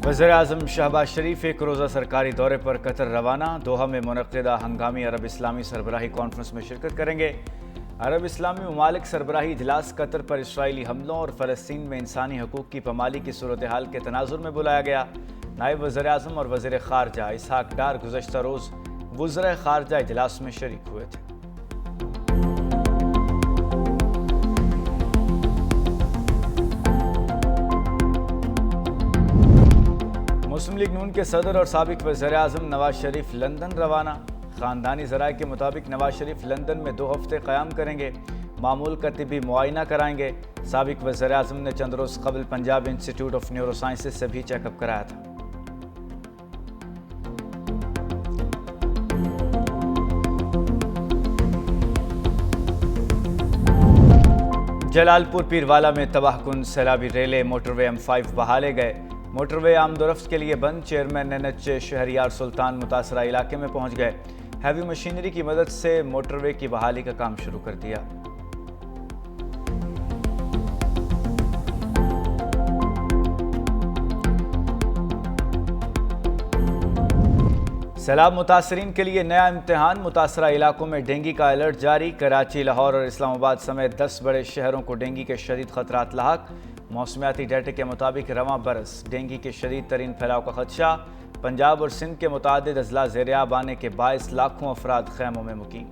वज़ीर-ए-आज़म शहबाज शरीफ एक रोज़ा सरकारी दौरे पर कतर रवाना। दोहा में मुनक़्क़िदा हंगामी अरब इस्लामी सरबराही कॉन्फ्रेंस में शिरकत करेंगे। अरब इस्लामी ममालिक सरबराही इजलास कतर पर इसराइली हमलों और फ़लस्तीन में इंसानी हकूक़ की पामाली की सूरत हाल के तनाज़ुर में बुलाया गया। नायब वज़ीर-ए-आज़म और वज़ीर ख़ारजा इसहाक़ डार गुज़श्ता रोज़ वज़राए ख़ारजा इजलास में शरीक हुए थे। मुस्लिम लीग नून के सदर और साबिक़ वज़ीर-ए-आज़म नवाज शरीफ लंदन रवाना। ख़ानदानी ज़राए के मुताबिक नवाज शरीफ लंदन में 2 हफ्ते क़याम करेंगे। मामूल का तिब्बी मुआयना कराएंगे। साबिक़ वज़ीर-ए-आज़म ने चंद रोज़ कबल Punjab institute of neuro sciences से भी चेकअप कराया था। जलालपुर पीरवाला में तबाहकुन सैलाबी रेले मोटरवे M5 बहाले गए। मोटरवे आमदोरफ्त के लिए बंद। चेयरमैन NH शहरियार सुल्तान मुतासरा इलाके में पहुंच गए। हैवी मशीनरी की मदद से मोटरवे की बहाली का काम शुरू कर दिया। सैलाब मुतासरीन के लिए नया इम्तिहान। मुतासरा इलाकों में डेंगू का अलर्ट जारी। कराची, लाहौर और इस्लामाबाद समेत 10 बड़े शहरों को डेंगू के शदीद खतरात लाहक। मौसमियाती डाटा के मुताबिक रवां बरस डेंगू के शदीद तरीन फैलाव का खदशा। पंजाब और सिंध के मुतादिद अजला ज़ेर-ए-आब आने के बायस लाखों अफराद खैमों में मुकीम।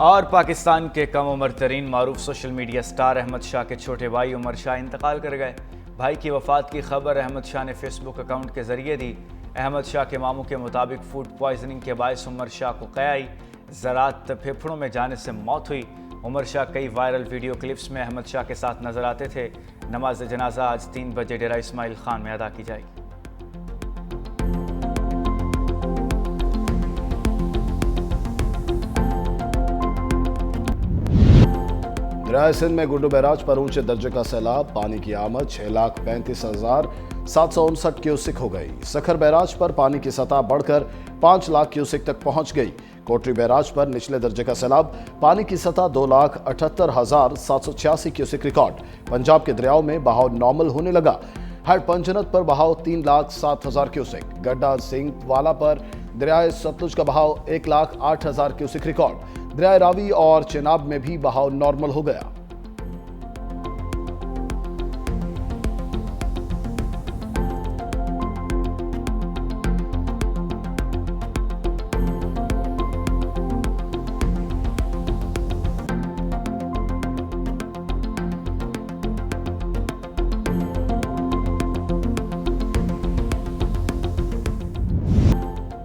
और पाकिस्तान के कम उम्र तरीन मारूफ social media star Ahmed Shah के छोटे भाई उमर शाह इंतकाल कर गए। भाई की वफात की खबर अहमद शाह ने फेसबुक अकाउंट के जरिए दी। अहमद शाह के मामू के मुताबिक फूड पॉइजनिंग के बायस उमर शाह को कयाई ज़रात फेफड़ों में जाने से मौत हुई। उमर शाह कई वायरल वीडियो क्लिप्स में अहमद शाह के साथ नजर आते थे। नमाज जनाजा आज 3 बजे डेरा इस्माइल खान में अदा की जाएगी। दरिया सिंध में गुड्डू बैराज पर ऊंचे दर्जे का सैलाब। पानी की आमद 6,35,759 क्यूसिक हो गई। सखर बैराज पर पानी की सतह बढ़कर 5 लाख क्यूसिक तक पहुंच गई। कोटरी बैराज पर निचले दर्जे का सैलाब। पानी की सतह 2,78,786 क्यूसिक रिकॉर्ड। पंजाब के दरियाओं में बहाव नॉर्मल होने लगा। हेड पंजनत पर बहाव 3,07,000 क्यूसिक। गड्डा सिंह वाला पर दरियाए सतलुज का बहाव 1,08,000 क्यूसिक रिकॉर्ड। दरियाए रावी और चेनाब में भी बहाव नॉर्मल हो गया।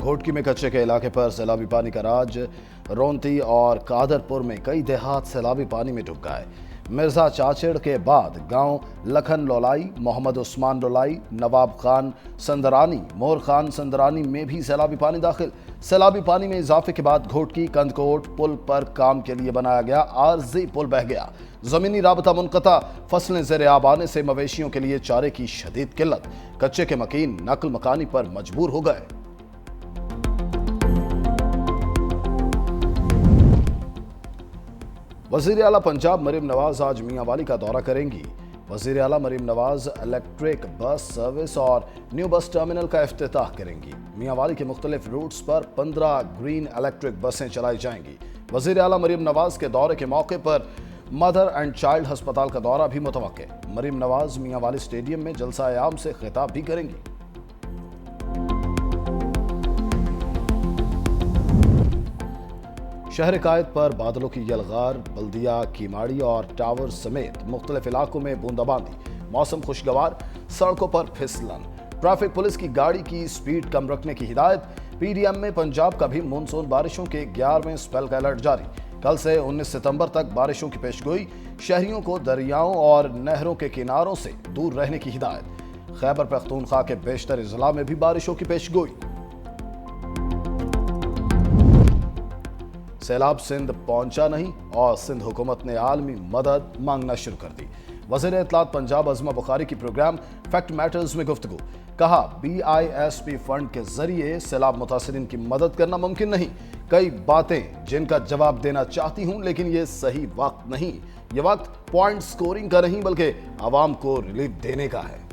घोटकी में कच्चे के इलाके पर सैलाबी पानी का राज। रोंती और कादरपुर में कई देहात सैलाबी पानी में डूब गए। मिर्जा चाचड़ के बाद गांव लखन लोलाई, मोहम्मद उस्मान लोलाई, नवाब खान संदरानी, मोर खान संदरानी में भी सैलाबी पानी दाखिल। सैलाबी पानी में इजाफे के बाद घोटकी कंदकोट पुल पर काम के लिए बनाया गया आरजी पुल बह गया। जमीनी राबता मुनक़ता। फसलें ज़ेर-ए-आब आने से मवेशियों के लिए चारे की शदीद किल्लत। कच्चे के मकीन नकल मकानी पर मजबूर हो गए। वज़ीर आला पंजाब मरीम नवाज आज मियांवाली का दौरा करेंगी। वज़ीर आला Maryam Nawaz electric bus service और न्यू बस टर्मिनल का इफ्तिताह करेंगी। मियांवाली के मुख्तलिफ रूट्स पर 15 ग्रीन इलेक्ट्रिक बसें चलाई जाएंगी। वज़ीर आला मरीम नवाज के दौरे के मौके पर मदर एंड चाइल्ड अस्पताल का दौरा भी मुतवक्के। मरीम नवाज मियांवाली स्टेडियम में जलसा आम से खिताब भी करेंगी। शहर कायद पर बादलों की यलगार। बल्दिया, कीमाड़ी और टावर समेत मुख्तलिफ इलाकों में बूंदाबांदी। मौसम खुशगवार। सड़कों पर फिसलन। ट्रैफिक पुलिस की गाड़ी की स्पीड कम रखने की हिदायत। PDM में पंजाब का भी मानसून बारिशों के 11वें स्पेल का अलर्ट जारी। कल से 19 सितंबर तक बारिशों की पेशगोई। शहरियों को दरियाओं और नहरों के किनारों से दूर रहने की हिदायत। खैबर पख्तूनख्वा के बेशतर जिला में भी बारिशों की पेशगोई। सैलाब सिंध पहुंचा नहीं और सिंध हुकूमत ने आलमी मदद मांगना शुरू कर दी। वज़ीर इत्तलात पंजाब अज़मा बुखारी की प्रोग्राम फैक्ट मैटर्स में गुफ्तगू। कहा BISP फंड के जरिए सैलाब मुतासरीन की मदद करना मुमकिन नहीं। कई बातें जिनका जवाब देना चाहती हूं, लेकिन ये सही वक्त नहीं। ये वक्त पॉइंट स्कोरिंग का नहीं बल्कि आवाम को रिलीफ देने का है।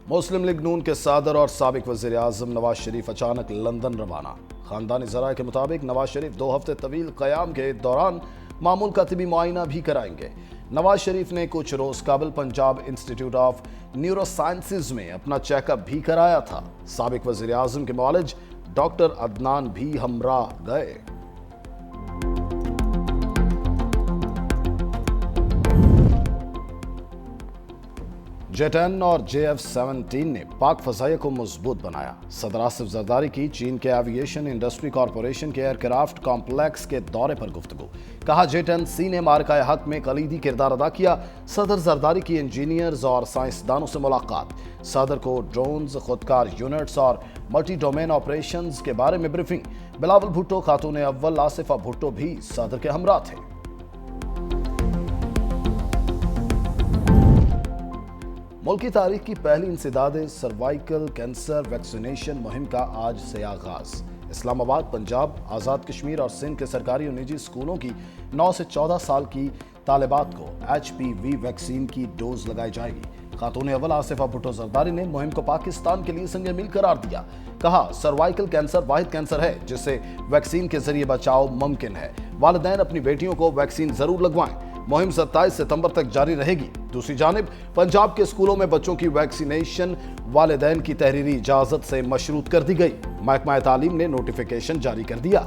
मुस्लिम लीग नून के सदर और साबिक वजीर आजम नवाज शरीफ अचानक लंदन रवाना। खानदानी जराये के मुताबिक नवाज शरीफ 2 हफ्ते तवील क़याम के दौरान मामूल का तिबी मुआयना भी कराएंगे। नवाज शरीफ ने कुछ रोज काबुल Punjab institute of neurosciences में अपना चेकअप भी कराया था। साबिक वजीर आजम के मुआलिज डॉक्टर अदनान भी हमरा गए। J-10 और JF-17 ने पाक फजाइया को मजबूत बनाया। सदर आसिफ जरदारी की चीन के एविएशन इंडस्ट्री कॉरपोरेशन के एयरक्राफ्ट कॉम्प्लेक्स के दौरे पर गुफ्तगू। कहा J-10C ने मारका हक में कलीदी किरदार अदा किया। सदर जरदारी की इंजीनियर्स और साइंसदानों से मुलाकात। सदर को ड्रोन्स, खुदकार यूनिट्स और मल्टी डोमेन ऑपरेशंस के बारे में ब्रीफिंग। बिलावल भुट्टो, खातून अव्वल आसिफा भुट्टो भी सदर के हमरा थे। मुल्क की तारीख की पहली इंसदाद सर्वाइकल कैंसर वैक्सीनेशन मुहिम का आज से आगाज। इस्लामाबाद, पंजाब, आज़ाद कश्मीर और सिंध के सरकारी और निजी स्कूलों की 9 से 14 साल की तालिबात को HPV वैक्सीन की डोज लगाई जाएगी। खातून अव्वल आसिफा भुट्टो जरदारी ने मुहिम को पाकिस्तान के लिए संग मील करार दिया। कहा, सर्वाइकल कैंसर वाहिद कैंसर है जिससे वैक्सीन के जरिए बचाव मुमकिन है। वालिदैन अपनी बेटियों को वैक्सीन जरूर लगवाएं। मुहिम 27 सितंबर तक जारी रहेगी। दूसरी जानिब पंजाब के स्कूलों में बच्चों की वैक्सीनेशन वालिदैन की तहरीरी इजाजत से मशरूत कर दी गई। महकमा तालीम ने नोटिफिकेशन जारी कर दिया।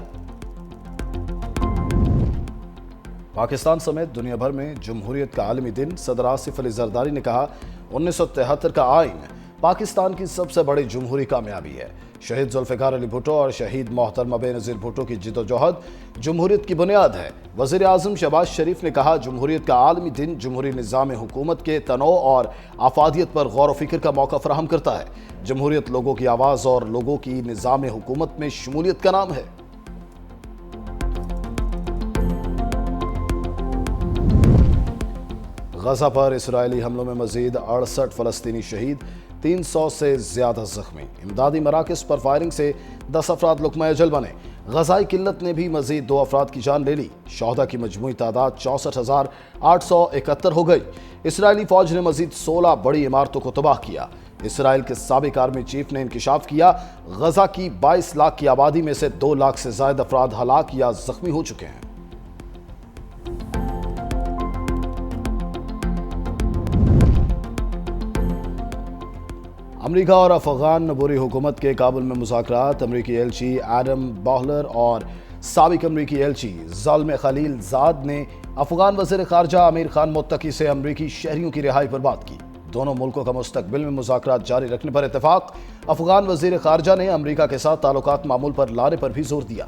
पाकिस्तान समेत दुनिया भर में जमहूरियत का आलमी दिन। सदर आसिफ अली जरदारी ने कहा, 1973 का आइन पाकिस्तान की सबसे बड़ी जमहूरी कामयाबी है। शहीद जुल्फिकार अली भुट्टो और शहीद मोहतरमा बेनज़ीर भुट्टो की जिद्दोजहद जमहूरियत की बुनियाद है। वज़ीर आज़म शहबाज शरीफ ने कहा, जमहूरियत का आलमी दिन जमहूरी निज़ाम हुकूमत के तनों और आफादियत पर गौर व फिक्र का मौका फराहम करता है। जमहूरियत लोगों की आवाज़ और लोगों की निज़ाम हुकूमत में शमूलियत का नाम है। गजा पर इसराइली हमलों में मजीद 68 फलस्तीनी शहीद, 300 से ज्यादा जख्मी। इमदादी मराकज़ पर फायरिंग से 10 अफराद लुक़मा अजल बने। गजाई किल्लत ने भी मजीद 2 अफराद की जान ले ली। शहदा की मजमूई तादाद 64,871 हो गई। इसराइली फौज ने मजीद 16 बड़ी इमारतों को तबाह किया। इसराइल के साबिक आर्मी चीफ ने इंकिशाफ किया, गजा की 22 लाख की आबादी में से 2 लाख से ज्यादा अफराद हलाक या जख्मी हो चुके हैं। अमेरिका और अफगान नबूरी हुकूमत के काबुल में मुज़ाकरात। अमेरिकी एलची एडम बॉहलर और साबिक अमेरिकी एलची ज़ाल्म खलील ज़ाद ने अफगान वज़ीर ख़ारजा आमिर खान मुत्तकी से अमेरिकी शहरियों की रिहाई पर बात की। दोनों मुल्कों का मुस्तकबिल में मुज़ाकरात जारी रखने पर इत्तेफाक। अफगान वज़ीर ख़ारजा ने अमेरिका के साथ ताल्लुकात मामूल पर लाने पर भी जोर दिया।